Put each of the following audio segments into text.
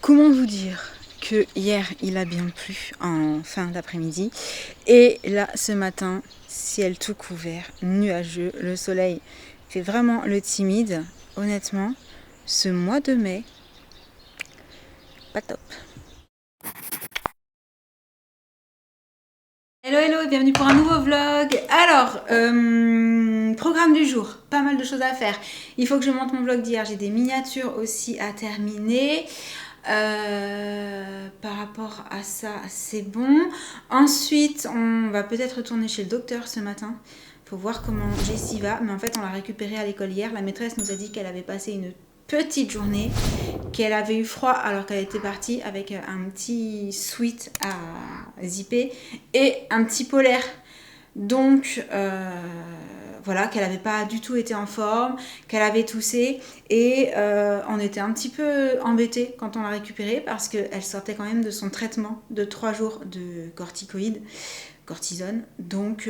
Comment vous dire que hier il a bien plu en fin d'après-midi et là ce matin, ciel tout couvert, nuageux, le soleil fait vraiment le timide. Honnêtement, ce mois de mai, pas top. Hello hello et bienvenue pour un nouveau vlog. Alors, programme du jour, pas mal de choses à faire. Il faut que je monte mon vlog d'hier, j'ai des miniatures aussi à terminer. Par rapport à ça, c'est bon. Ensuite, on va peut-être retourner chez le docteur ce matin. Faut voir comment Jessie va. Mais en fait, on l'a récupérée à l'école hier. La maîtresse nous a dit qu'elle avait passé une petite journée, qu'elle avait eu froid alors qu'elle était partie avec un petit sweat à zipper et un petit polaire. Donc voilà, qu'elle n'avait pas du tout été en forme, qu'elle avait toussé et on était un petit peu embêtés quand on l'a récupérée parce qu'elle sortait quand même de son traitement de 3 jours de cortisone. Donc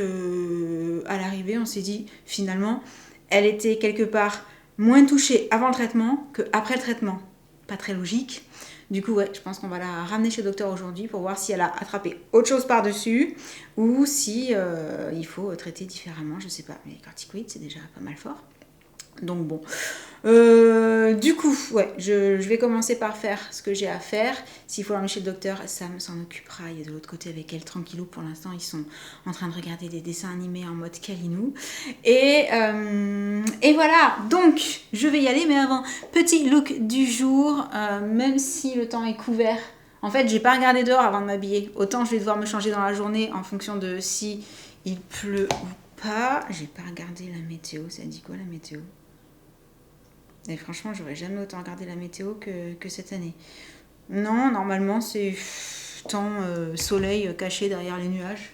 à l'arrivée, on s'est dit finalement, elle était quelque part moins touchée avant le traitement qu'après le traitement. Pas très logique. Du coup, ouais, je pense qu'on va la ramener chez le docteur aujourd'hui pour voir si elle a attrapé autre chose par-dessus ou si il faut traiter différemment, je sais pas. Mais corticoïdes, c'est déjà pas mal fort. Donc bon. Du coup, ouais, je vais commencer par faire ce que j'ai à faire. S'il faut l'emmener chez le docteur, Sam s'en occupera. Il est de l'autre côté avec elle, tranquillou. Pour l'instant, ils sont en train de regarder des dessins animés en mode câlinou. Et voilà, donc je vais y aller. Mais avant, petit look du jour. Même si le temps est couvert, en fait, j'ai pas regardé dehors avant de m'habiller. Autant je vais devoir me changer dans la journée en fonction de si il pleut ou pas. J'ai pas regardé la météo. Ça dit quoi la météo ? Et franchement, j'aurais jamais autant regardé la météo que cette année. Non, normalement, c'est temps soleil caché derrière les nuages.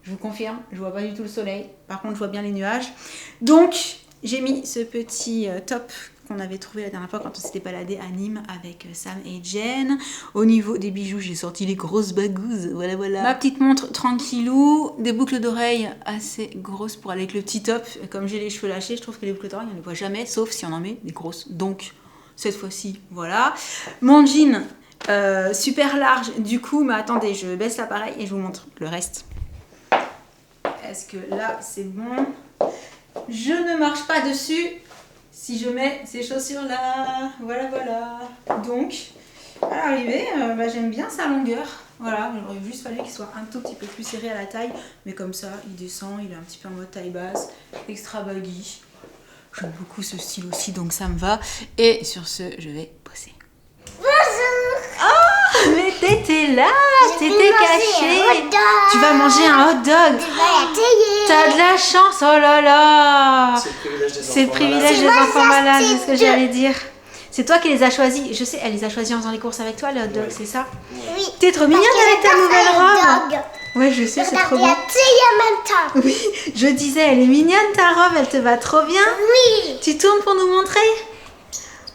Je vous confirme, je vois pas du tout le soleil. Par contre, je vois bien les nuages. Donc, j'ai mis ce petit top qu'on avait trouvé la dernière fois quand on s'était baladé à Nîmes avec Sam et Jen. Au niveau des bijoux, j'ai sorti les grosses bagouses. Voilà, voilà. Ma petite montre tranquillou. Des boucles d'oreilles assez grosses pour aller avec le petit top. Comme j'ai les cheveux lâchés, je trouve que les boucles d'oreilles, on ne les voit jamais, sauf si on en met des grosses. Donc, cette fois-ci, voilà. Mon jean, super large du coup. Mais attendez, je baisse l'appareil et je vous montre le reste. Est-ce que là, c'est bon ? Je ne marche pas dessus si je mets ces chaussures-là. Voilà, voilà. Donc, à l'arrivée, j'aime bien sa longueur. Voilà, il aurait juste fallu qu'il soit un tout petit peu plus serré à la taille. Mais comme ça, il descend, il est un petit peu en mode taille basse, extra baggy. J'aime beaucoup ce style aussi, donc ça me va. Et sur ce, je vais bosser. Mais t'étais là, t'étais cachée. Tu vas manger un hot dog. T'as de la chance, oh là là. C'est le privilège des enfants malades, c'est ce que j'allais dire. C'est toi qui les as choisis. Je sais, elle les a choisis en faisant les courses avec toi, les hot dogs, c'est ça ? Oui. T'es trop mignonne avec ta nouvelle robe. Ouais, je sais, c'est trop bien. Oui, je disais, elle est mignonne ta robe, elle te va trop bien. Oui. Tu tournes pour nous montrer ?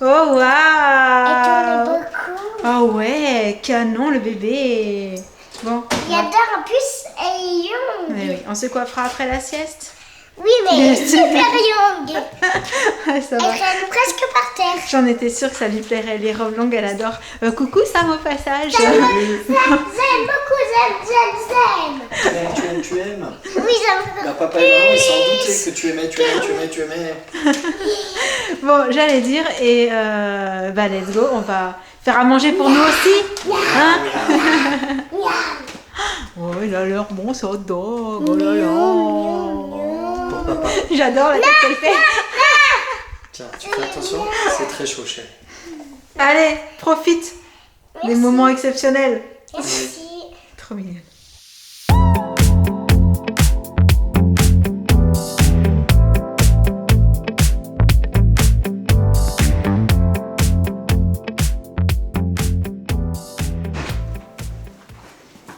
Oh waouh! Elle tourne beaucoup. Oh ouais, canon le bébé. Bon. Il adore en plus, elle est longue. Oui, on se coiffera après la sieste. Oui, mais elle est super longue. Ouais, ça Elle va. traîne presque par terre. J'en étais sûre que ça lui plairait, les robes longues, elle adore. Coucou Sam au passage. J'aime beaucoup, j'aime. Tu aimes. Oui, j'aime. Bah, papa et maman, ils s'en doutaient que tu aimais. Bon, j'allais dire, et let's go, on va faire à manger pour nous aussi. Hein? Oh, il a l'air bon ce hot dog. Oh là là. Pour papa. J'adore la tête qu'elle fait. Tiens, tu fais attention, c'est très chaud, chérie. Allez, profite des moments exceptionnels. Merci. Trop mignonne.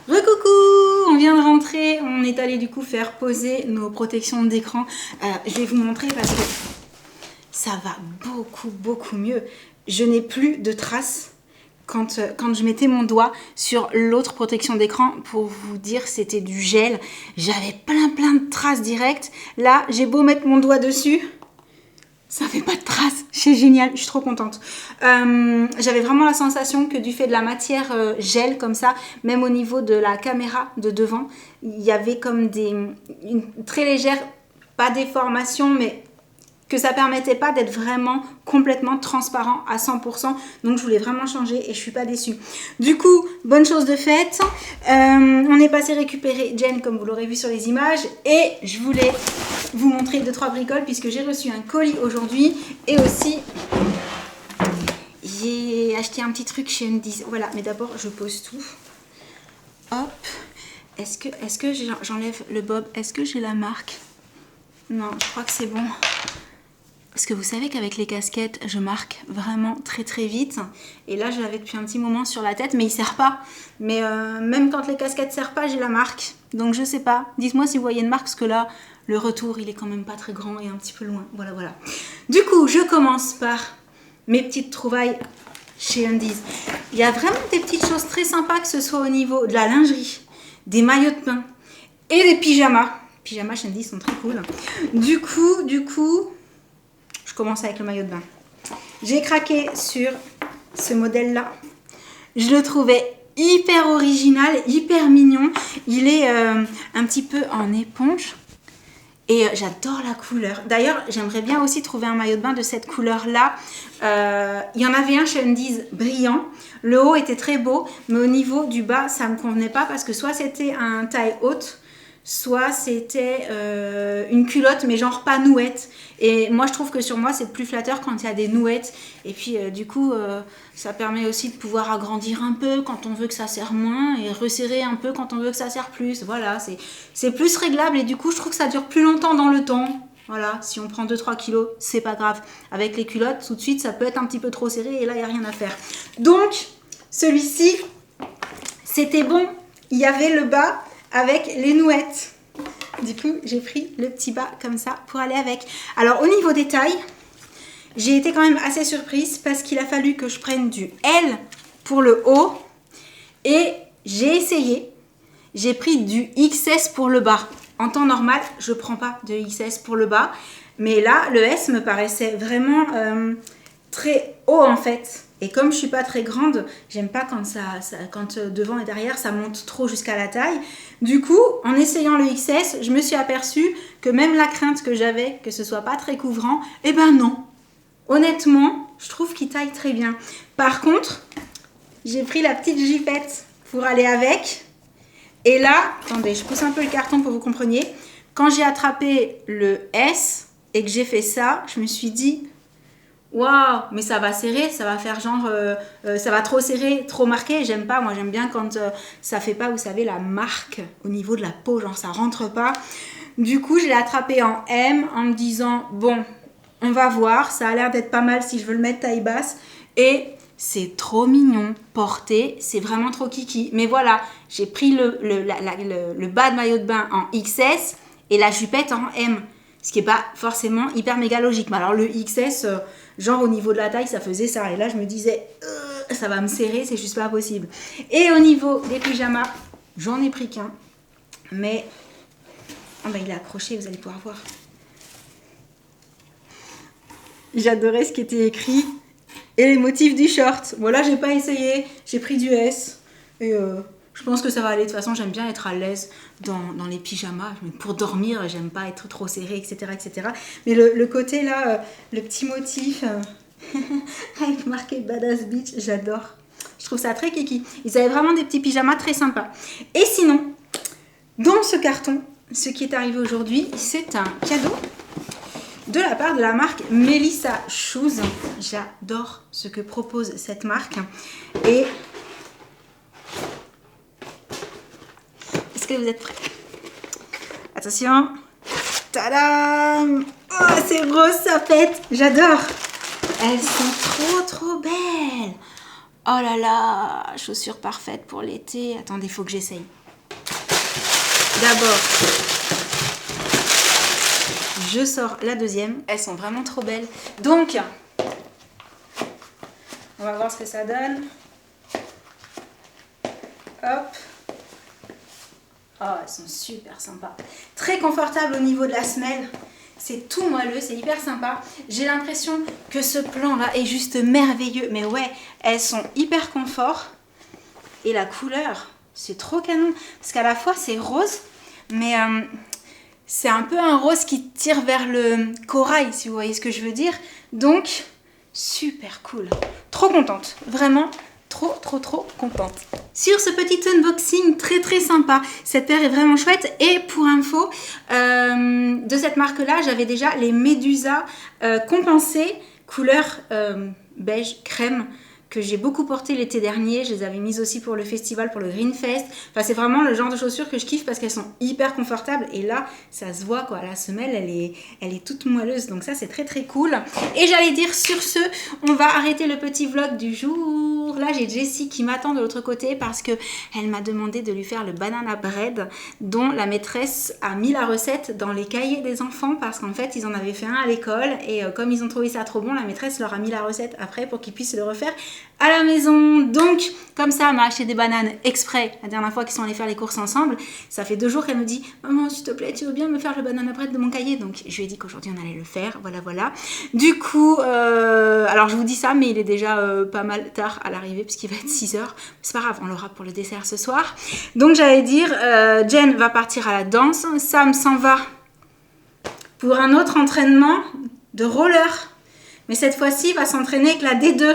Recoucou, on vient de rentrer, on est allé du coup faire poser nos protections d'écran. Je vais vous montrer parce que ça va beaucoup mieux. Je n'ai plus de traces. Quand je mettais mon doigt sur l'autre protection d'écran, pour vous dire, c'était du gel. J'avais plein de traces directes. Là, j'ai beau mettre mon doigt dessus, Ça fait pas de traces, c'est génial, je suis trop contente. J'avais vraiment la sensation que du fait de la matière gel comme ça, même au niveau de la caméra de devant, il y avait comme une très légère, pas déformation, mais que ça permettait pas d'être vraiment complètement transparent à 100%. Donc je voulais vraiment changer et je suis pas déçue. Du coup, bonne chose de faite. On est passé récupérer Jen comme vous l'aurez vu sur les images. Et je voulais vous montrer 2-3 bricoles puisque j'ai reçu un colis aujourd'hui. Et aussi, j'ai acheté un petit truc chez Undies. Voilà, mais d'abord je pose tout. Hop. Est-ce que j'enlève le bob? Est-ce que j'ai la marque? Non, je crois que c'est bon. Parce que vous savez qu'avec les casquettes, je marque vraiment très très vite. Et là, je l'avais depuis un petit moment sur la tête, mais il ne sert pas. Mais même quand les casquettes ne servent pas, j'ai la marque. Donc je sais pas. Dites-moi si vous voyez une marque, parce que là, le retour, il est quand même pas très grand et un petit peu loin. Voilà, voilà. Du coup, je commence par mes petites trouvailles chez Undies. Il y a vraiment des petites choses très sympas, que ce soit au niveau de la lingerie, des maillots de bain et des pyjamas. Les pyjamas chez Undies sont très cool. Du coup... Je commence avec le maillot de bain. J'ai craqué sur ce modèle-là. Je le trouvais hyper original, hyper mignon. Il est un petit peu en éponge. Et j'adore la couleur. D'ailleurs, j'aimerais bien aussi trouver un maillot de bain de cette couleur-là. Il y en avait un chez Undies brillant. Le haut était très beau, mais au niveau du bas, ça ne me convenait pas parce que soit c'était un taille haute, soit c'était une culotte mais genre pas nouette, et moi je trouve que sur moi c'est plus flatteur quand il y a des nouettes, et puis du coup ça permet aussi de pouvoir agrandir un peu quand on veut que ça serre moins et resserrer un peu quand on veut que ça serre plus. Voilà, c'est plus réglable et du coup je trouve que ça dure plus longtemps dans le temps. Voilà, si on prend 2-3 kilos, c'est pas grave. Avec les culottes, tout de suite ça peut être un petit peu trop serré et là il n'y a rien à faire. Donc celui-ci c'était bon, il y avait le bas avec les nouettes. Du coup, j'ai pris le petit bas comme ça pour aller avec. Alors, au niveau des tailles, j'ai été quand même assez surprise parce qu'il a fallu que je prenne du L pour le haut. Et j'ai essayé. J'ai pris du XS pour le bas. En temps normal, je ne prends pas de XS pour le bas. Mais là, le S me paraissait vraiment très haut en fait. Et comme je suis pas très grande, j'aime pas quand devant et derrière ça monte trop jusqu'à la taille. Du coup, en essayant le XS, je me suis aperçue que même la crainte que j'avais, que ce soit pas très couvrant, eh ben non. Honnêtement, je trouve qu'il taille très bien. Par contre, j'ai pris la petite jupette pour aller avec. Et là, attendez, je pousse un peu le carton pour que vous compreniez. Quand j'ai attrapé le S et que j'ai fait ça, je me suis dit... Waouh, mais ça va serrer, ça va faire genre, ça va trop serrer, trop marqué. J'aime pas, moi j'aime bien quand ça fait pas, vous savez, la marque au niveau de la peau, genre ça rentre pas. Du coup, je l'ai attrapé en M en me disant, bon, on va voir, ça a l'air d'être pas mal si je veux le mettre taille basse. Et c'est trop mignon, porté, c'est vraiment trop kiki. Mais voilà, j'ai pris le bas de maillot de bain en XS et la jupette en M. Ce qui n'est pas forcément hyper méga logique. Mais alors le XS, genre au niveau de la taille, ça faisait ça. Et là, je me disais, ça va me serrer, c'est juste pas possible. Et au niveau des pyjamas, j'en ai pris qu'un. Mais, oh ben, il est accroché, vous allez pouvoir voir. J'adorais ce qui était écrit. Et les motifs du short. Bon là, j'ai pas essayé. J'ai pris du S. Et je pense que ça va aller. De toute façon, j'aime bien être à l'aise dans les pyjamas. Mais pour dormir, j'aime pas être trop serrée, etc. etc. Mais le côté là, le petit motif avec marqué Badass Beach, j'adore. Je trouve ça très kiki. Ils avaient vraiment des petits pyjamas très sympas. Et sinon, dans ce carton, ce qui est arrivé aujourd'hui, c'est un cadeau de la part de la marque Melissa Shoes. J'adore ce que propose cette marque. Et est-ce que vous êtes prêts? Attention. Tadam! Oh, c'est rose, ça pète. J'adore. Elles sont trop belles. Oh là là, chaussures parfaites pour l'été. Attendez, il faut que j'essaye. D'abord, je sors la deuxième. Elles sont vraiment trop belles. Donc, on va voir ce que ça donne. Hop. Oh, elles sont super sympas. Très confortables au niveau de la semelle. C'est tout moelleux, c'est hyper sympa. J'ai l'impression que ce plan-là est juste merveilleux. Mais ouais, elles sont hyper confort. Et la couleur, c'est trop canon. Parce qu'à la fois, c'est rose, mais c'est un peu un rose qui tire vers le corail, si vous voyez ce que je veux dire. Donc, super cool. Trop contente. Vraiment, trop contente. Sur ce petit unboxing très sympa, cette paire est vraiment chouette. Et pour info, de cette marque-là, j'avais déjà les Medusa compensées, couleur beige crème, que j'ai beaucoup porté l'été dernier. Je les avais mises aussi pour le festival, pour le Green Fest. Enfin, c'est vraiment le genre de chaussures que je kiffe parce qu'elles sont hyper confortables. Et là, ça se voit quoi. La semelle, elle est toute moelleuse. Donc ça, c'est très cool. Et j'allais dire, sur ce, on va arrêter le petit vlog du jour. Là, j'ai Jessie qui m'attend de l'autre côté parce que elle m'a demandé de lui faire le banana bread dont la maîtresse a mis la recette dans les cahiers des enfants parce qu'en fait, ils en avaient fait un à l'école et comme ils ont trouvé ça trop bon, la maîtresse leur a mis la recette après pour qu'ils puissent le refaire à la maison. Donc, comme ça, elle m'a acheté des bananes exprès la dernière fois qu'ils sont allés faire les courses ensemble. Ça fait 2 jours qu'elle me dit « Maman, s'il te plaît, tu veux bien me faire le banana bread de mon cahier ?» Donc, je lui ai dit qu'aujourd'hui, on allait le faire. Voilà. Du coup, alors je vous dis ça, mais il est déjà pas mal tard à l'arrivée puisqu'il va être 6h. C'est pas grave, on l'aura pour le dessert ce soir. Donc, j'allais dire, Jen va partir à la danse. Sam s'en va pour un autre entraînement de roller. Mais cette fois-ci, il va s'entraîner avec la D2.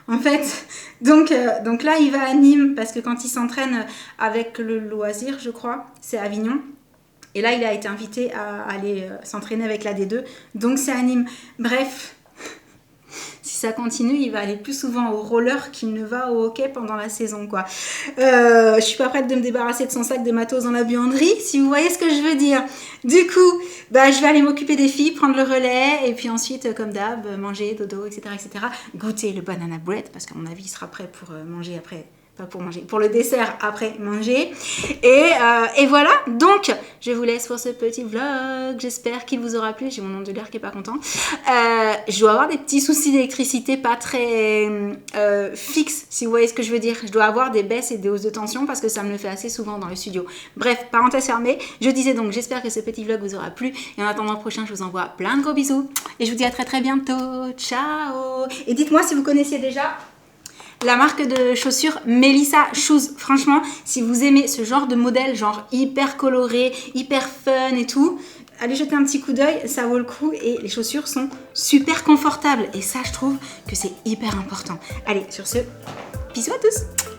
En fait, donc là, il va à Nîmes parce que quand il s'entraîne avec le loisir, je crois, c'est Avignon. Et là, il a été invité à aller s'entraîner avec la D2. Donc, c'est à Nîmes. Bref, si ça continue, il va aller plus souvent au roller qu'il ne va au hockey pendant la saison, quoi. Je suis pas prête de me débarrasser de son sac de matos dans la buanderie, si vous voyez ce que je veux dire. Du coup, je vais aller m'occuper des filles, prendre le relais, et puis ensuite, comme d'hab, manger, dodo, etc., goûter le banana bread, parce qu'à mon avis, il sera prêt pour manger après. Pas pour manger, pour le dessert après manger. Et voilà, donc je vous laisse pour ce petit vlog. J'espère qu'il vous aura plu. J'ai mon nom de l'air qui est pas content. Je dois avoir des petits soucis d'électricité pas très fixes, si vous voyez ce que je veux dire. Je dois avoir des baisses et des hausses de tension parce que ça me le fait assez souvent dans le studio. Bref, parenthèse fermée. Je disais donc, j'espère que ce petit vlog vous aura plu. Et en attendant le prochain, je vous envoie plein de gros bisous. Et je vous dis à très bientôt. Ciao. Et dites-moi si vous connaissiez déjà la marque de chaussures Melissa Shoes. Franchement, si vous aimez ce genre de modèle, genre hyper coloré, hyper fun et tout, allez jeter un petit coup d'œil, ça vaut le coup et les chaussures sont super confortables. Et ça, je trouve que c'est hyper important. Allez, sur ce, bisous à tous.